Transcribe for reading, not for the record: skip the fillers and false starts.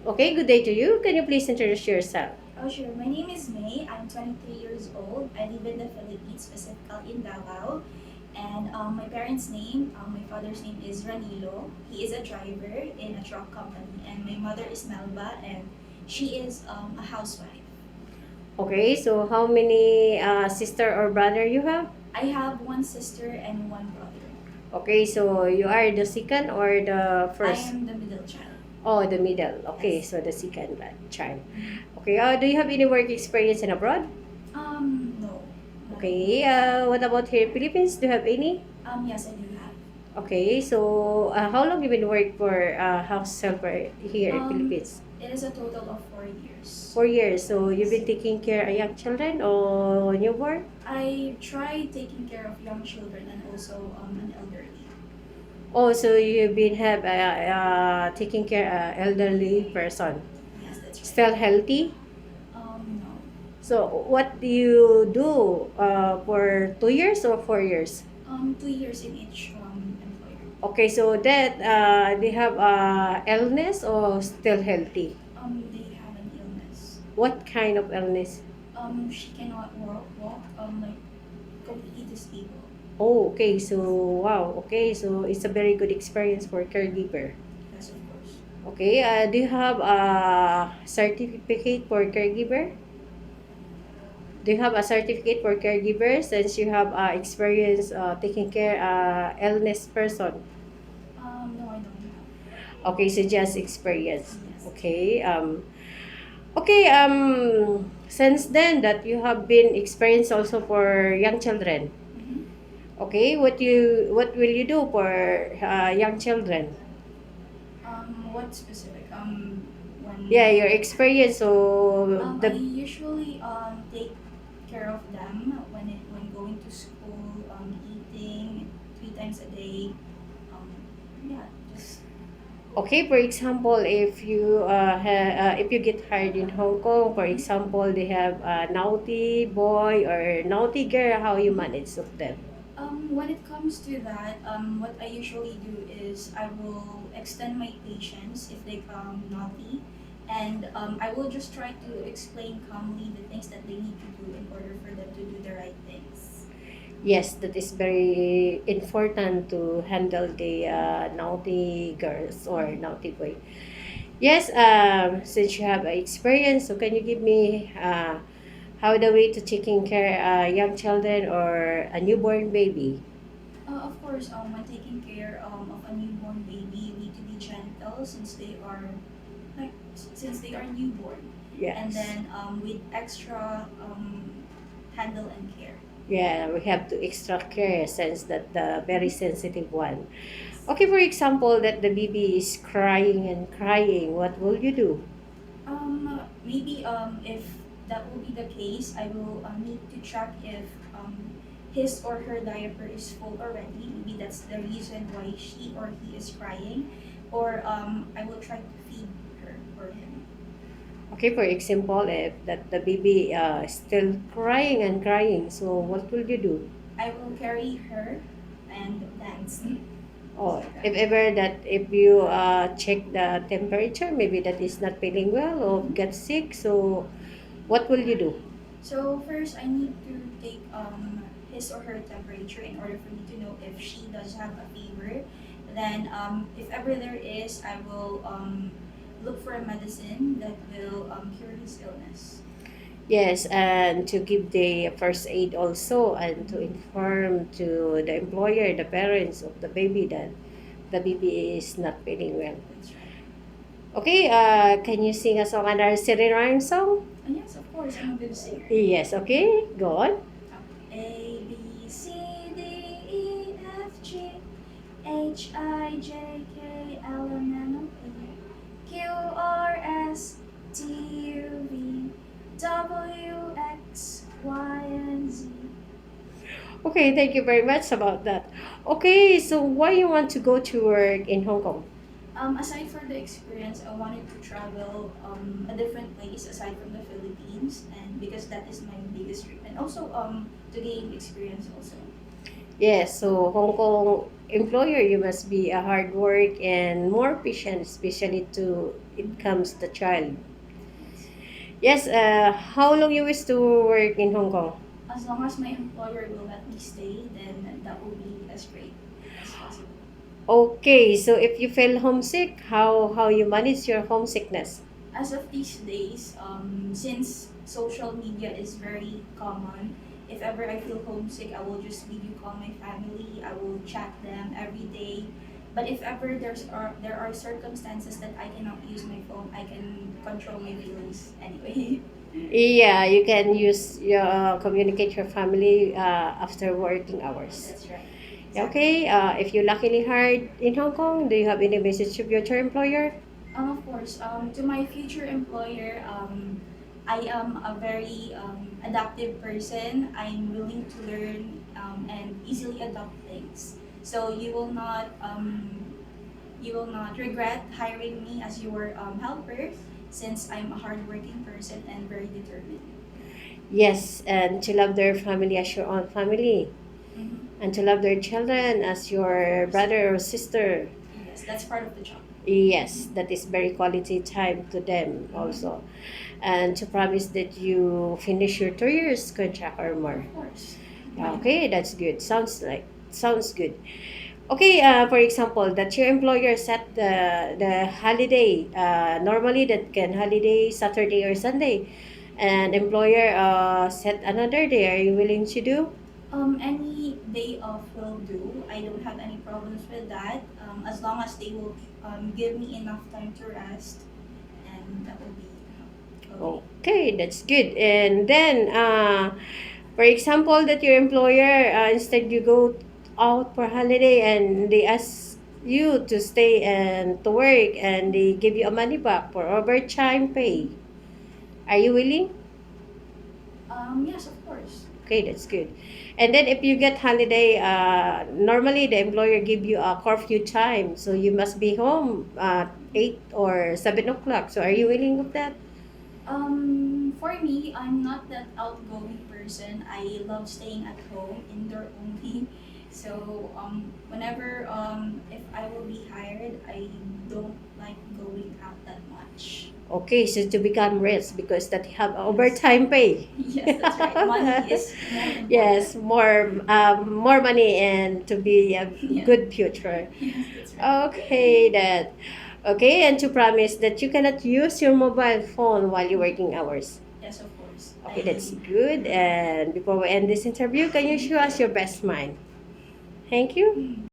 Okay, good day to you. Can you please introduce yourself? Oh, sure. My name is May. I'm 23 years old. I live in the Philippines, specifically in Davao. And my parents' name, my father's name is Ranilo. He is a driver in a truck company. And my mother is Melba, and she is a housewife. Okay, so how many sister or brother you have? I have one sister and one brother. Okay, so you are the second or the I first? am the middle child. Oh, the middle. Okay, Yes. so the second child. Mhm. Okay, do you have any work experience in abroad? No. Not at the Okay, moment. what about here in Philippines? Do you have any? Yes, I do have. Okay, so how long you been work for house helper here in Um, Philippines? it is a total of 4 years. 4 years. So you've Yes. been taking care of young children or newborn? I try taking care of young children and also an elderly. Oh, so you've been have taking care elderly person, Yes, that's still right. healthy. No. So what do you do for 2 years or 4 years? 2 years in each employer. Okay, so that they have illness or still healthy. They have an illness. What kind of illness? She cannot walk, like completely disabled. Oh, okay. So wow. Okay, so it's a very good experience for caregiver. Yes, of course. Okay. Do you have a certificate for caregiver? Do you have a certificate for caregiver since you have experience taking care illness person? No, I don't have. Okay, so just experience. Yes, that's right. Okay. Okay. Since then that you have been experienced also for young children. Mm-hmm. Okay. What will you do for young children? What specific? Yeah, When your experience. So I the usually take care of them when going to school, eating 3 times a day. Um, yeah, just okay. For example, if you get hired in Hong Kong, for mhm. example, they have a naughty boy or naughty girl. How you Mhm. manage of them? When it comes to that, what I usually do is I will extend my patience if they come naughty, and I will just try to explain calmly the things that they need to do in order for them to do the right things. Yes, that is very important to handle the naughty girls or Mhm. naughty boy. Yes, since you have experience, so can you give me how the way to taking care young children or a newborn baby? Of course, when taking care of a newborn baby, you need to be gentle since they are newborn, and Yes. then with extra handle and care. Yeah, we have to extra care since that the very Mhm. sensitive one. Yes. Okay, for example, that the baby is crying and crying, what will you do? Maybe if that will be the case, I will need to check if his or her diaper is full already. Maybe that's the reason why she or he is crying, or I will try to feed her or him. Okay, for example, if that the baby is still crying and crying, so what will you do? I will carry her and dance. Just Oh, like that. if ever that if you check the temperature, maybe that is not feeling well or Mhm. get sick, so what will you do? So first, I need to take his or her temperature in order for me to know if she does have a fever. Then, if ever there is, I will look for a medicine that will cure his illness. Yes, and to give the first aid also, and to Mhm. inform to the employer, the parents of the baby that the baby is not feeling well. That's right. Okay, can you sing a song, a nursery rhyme song? And yes, of course, I'm a good singer. Yes, okay, go on. A B C D E F G H I J K L M N O P Q R S T U V W X Y and Z. Okay, thank you very much about that. Okay, so why you want to go to work in Hong Kong? Aside from the experience, I wanted to travel a different place aside from the Philippines, and because that is my biggest dream, and also to gain experience also. Yes, so Hong Kong employer, you must be a hard work and more patient, especially to it comes the child. Yes. Yes, how long you wish to work in Hong Kong? As long as my employer will let me stay, then that will be as great as possible. Okay, so if you feel homesick, how you manage your homesickness? As of these days, since social media is very common, if ever I feel homesick, I will just video call my family. I will chat them every day. But if ever there are circumstances that I cannot use my phone, I can control my feelings anyway. Yeah, you can use your communicate your family after working hours. That's right. Exactly. Okay, if you luckily hired in Hong Kong, do you have any message to your employer? Of course, to my future employer, I am a very adaptive person. I'm willing to learn and easily adopt things. So you will not regret hiring me as your helper, since I'm a hardworking person and very determined. Yes, and to love their family as your own family, Mm-hmm. and to love their children as your brother or sister. Yes, that's part of the job. Yes, that is very quality time to them also. And to promise that you finish your 2 years contract or more. Of course. Okay, that's good. Sounds good. Okay, for example, that your employer set the holiday. Normally that can holiday Saturday or Sunday, and employer set another day. Are you willing to do? Any day off will do. I don't have any problems with that. As long as they will give me enough time to rest, and that will be okay. Okay, that's good. And then, for example, that your employer instead you go out for holiday and they ask you to stay and to work and they give you a money back for overtime pay. Are you willing? Yes, of course. Okay, that's good. And then if you get holiday, normally the employer give you a curfew time, so you must be home at 8 or 7 o'clock. So are you willing with that? For me, I'm not that outgoing person. I love staying at home, indoor only. So, whenever if I will be hired, I don't like going out that much. Okay, so to become rich because that have overtime pay. Yes, that's right. Money is more important. Yes, more money and to be a Yeah. good future. Yes, that's right. Okay, that. Okay, and to promise that you cannot use your mobile phone while you're working hours. Yes, of course. Okay, that's good. And before we end this interview, can you show us your best smile? Thank you.